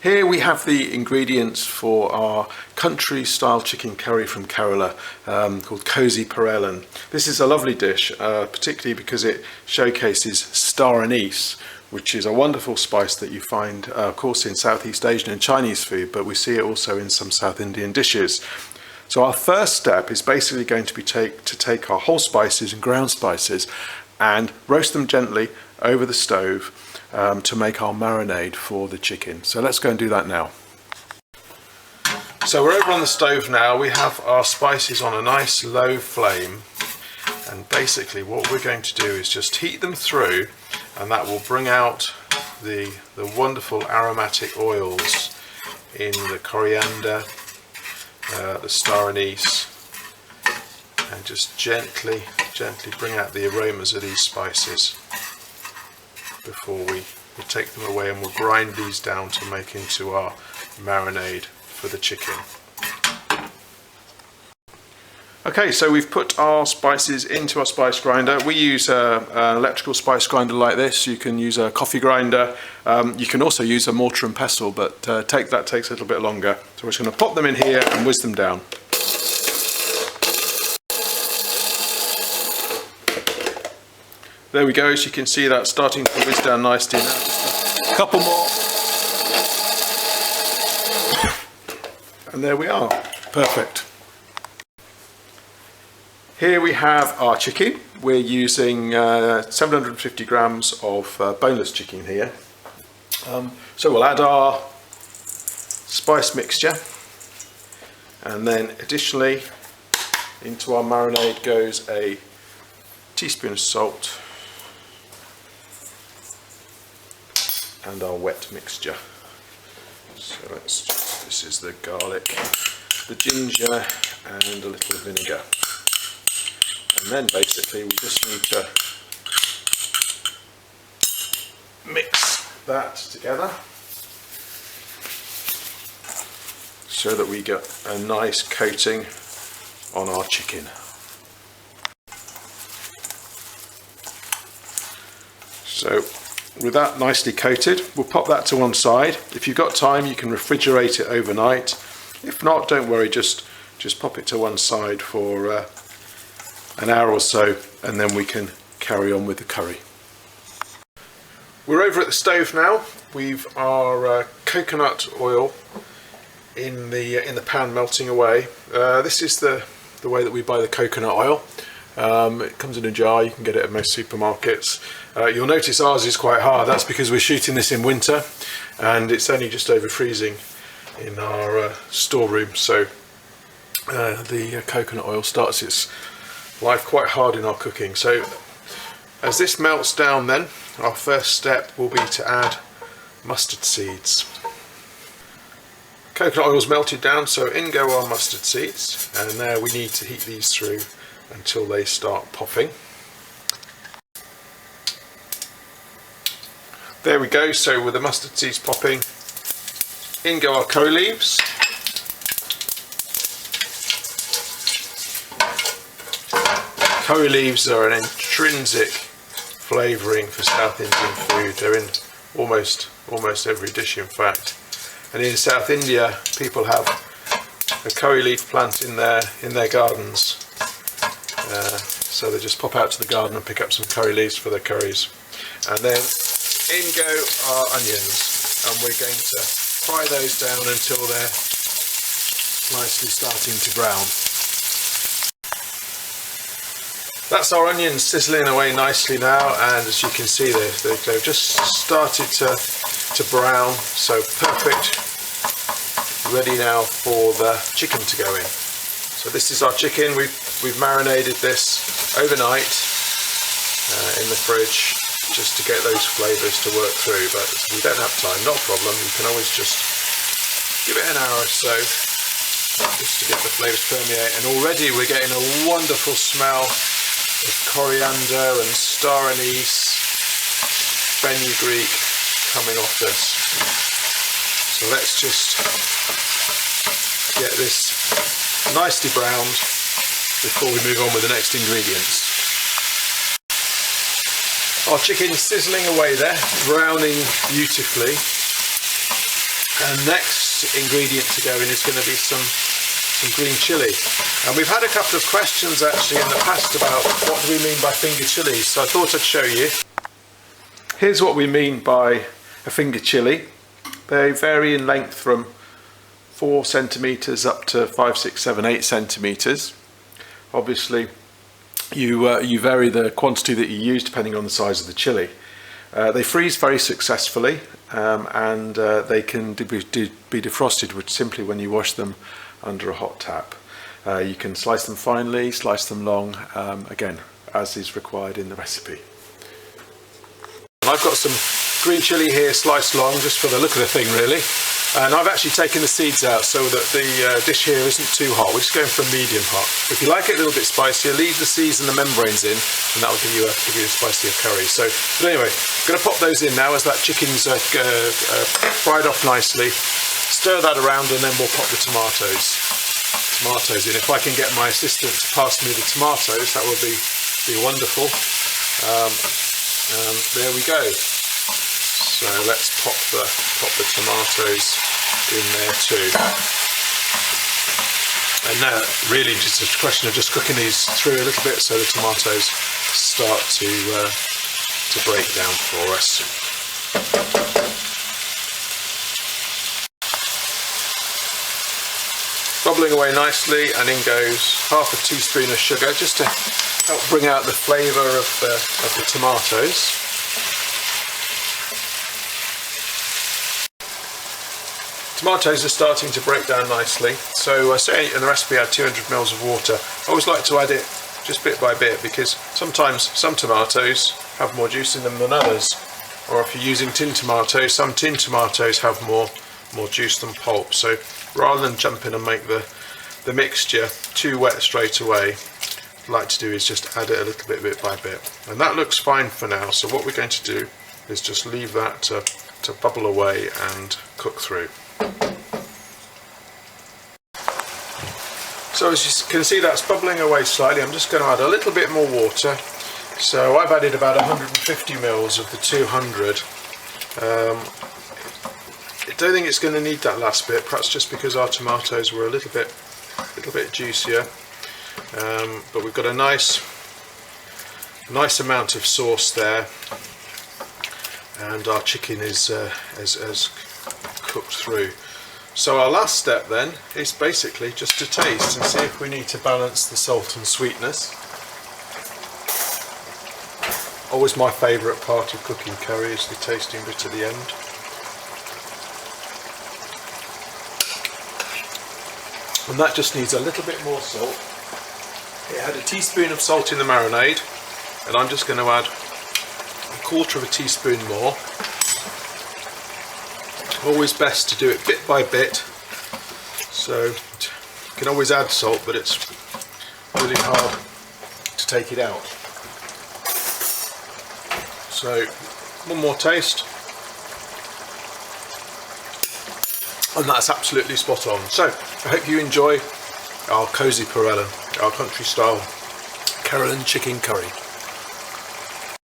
Here we have the ingredients for our country style chicken curry from Kerala called Kozhi Peralen. This is a lovely dish, particularly because it showcases star anise, which is a wonderful spice that you find of course in Southeast Asian and Chinese food, but we see it also in some South Indian dishes. So our first step is basically going to be to take our whole spices and ground spices and roast them gently over the stove to make our marinade for the chicken. So let's go and do that now. So we're over on the stove now. We have our spices on a nice low flame, and basically what we're going to do is just heat them through, and that will bring out the wonderful aromatic oils in the coriander, the star anise, and just gently bring out the aromas of these spices before we take them away, and we'll grind these down to make into our marinade for the chicken. Okay, so we've put our spices into our spice grinder. We use an electrical spice grinder like this. You can use a coffee grinder. You can also use a mortar and pestle, but that takes a little bit longer. So we're just going to pop them in here and whiz them down. There we go, as you can see that's starting to whiz down nicely now. Just a couple more. And there we are, perfect. Here we have our chicken. We're using 750 grams of boneless chicken here. So we'll add our spice mixture, and then additionally into our marinade goes a teaspoon of salt and our wet mixture. So this is the garlic, the ginger and a little vinegar. And then basically we just need to mix that together so that we get a nice coating on our chicken. So with that nicely coated, we'll pop that to one side. If you've got time, you can refrigerate it overnight. If not, don't worry, just pop it to one side for an hour or so, and then we can carry on with the curry. We're over at the stove now. We've our coconut oil in the pan melting away. This is the way that we buy the coconut oil. It comes in a jar. You can get it at most supermarkets. You'll notice ours is quite hard. That's because we're shooting this in winter and it's only just over freezing in our storeroom, so the coconut oil starts its life quite hard in our cooking. So as this melts down, then our first step will be to add mustard seeds. Coconut oil's melted down, so in go our mustard seeds, and now we need to heat these through until they start popping. There we go, so with the mustard seeds popping, in go our curry leaves. Curry leaves are an intrinsic flavouring for South Indian food. They're in almost every dish, in fact. And in South India, people have a curry leaf plant in their gardens. So they just pop out to the garden and pick up some curry leaves for their curries. And then in go our onions, and we're going to fry those down until they're nicely starting to brown. That's our onions sizzling away nicely now, and as you can see they've just started to brown, so perfect, ready now for the chicken to go in. So this is our chicken. We've marinated this overnight in the fridge just to get those flavours to work through, but if you don't have time, not a problem, you can always just give it an hour or so just to get the flavours permeate, and already we're getting a wonderful smell of coriander and star anise, fenugreek coming off this. So let's just get this nicely browned before we move on with the next ingredients. Our chicken's sizzling away there, browning beautifully. And next ingredient to go in is going to be some green chilli. And we've had a couple of questions actually in the past about what do we mean by finger chilies, so I thought I'd show you. Here's what we mean by a finger chilli. They vary in length from 4 centimetres up to 5, 6, 7, 8 centimetres. Obviously you vary the quantity that you use depending on the size of the chilli. They freeze very successfully and they can be defrosted simply when you wash them under a hot tap. You can slice them finely, slice them long, again, as is required in the recipe. And I've got some green chilli here sliced long, just for the look of the thing really. And I've actually taken the seeds out so that the dish here isn't too hot. We're just going for medium hot. If you like it a little bit spicier, leave the seeds and the membranes in, and that will give you a spicier curry. So, but anyway, I'm going to pop those in now as that chicken's fried off nicely. Stir that around, and then we'll pop the tomatoes in. If I can get my assistant to pass me the tomatoes, that would be wonderful. There we go. So let's pop the tomatoes in there too. And now really just a question of just cooking these through a little bit so the tomatoes start to break down for us. Bubbling away nicely, and in goes half a teaspoon of sugar just to help bring out the flavour of the tomatoes. Tomatoes are starting to break down nicely, so I say in the recipe add 200 ml of water. I always like to add it just bit by bit because sometimes some tomatoes have more juice in them than others, or if you're using tin tomatoes, some tin tomatoes have more juice than pulp. So rather than jump in and make the mixture too wet straight away, what I like to do is just add it a little bit by bit. And that looks fine for now, so what we're going to do is just leave that to bubble away and cook through. So as you can see, that's bubbling away slightly. I'm just going to add a little bit more water. So I've added about 150 ml of the 200. I don't think it's going to need that last bit, perhaps just because our tomatoes were a little bit juicier. But we've got a nice amount of sauce there, and our chicken is cooked through. So our last step then is basically just to taste and see if we need to balance the salt and sweetness. Always my favourite part of cooking curry is the tasting bit at the end. And that just needs a little bit more salt. It had a teaspoon of salt in the marinade, and I'm just going to add 1/4 teaspoon more. Always best to do it bit by bit, so you can always add salt, but it's really hard to take it out. So one more taste, and that's absolutely spot on. So I hope you enjoy our Kozhi Peralen, our country style Keralan chicken curry.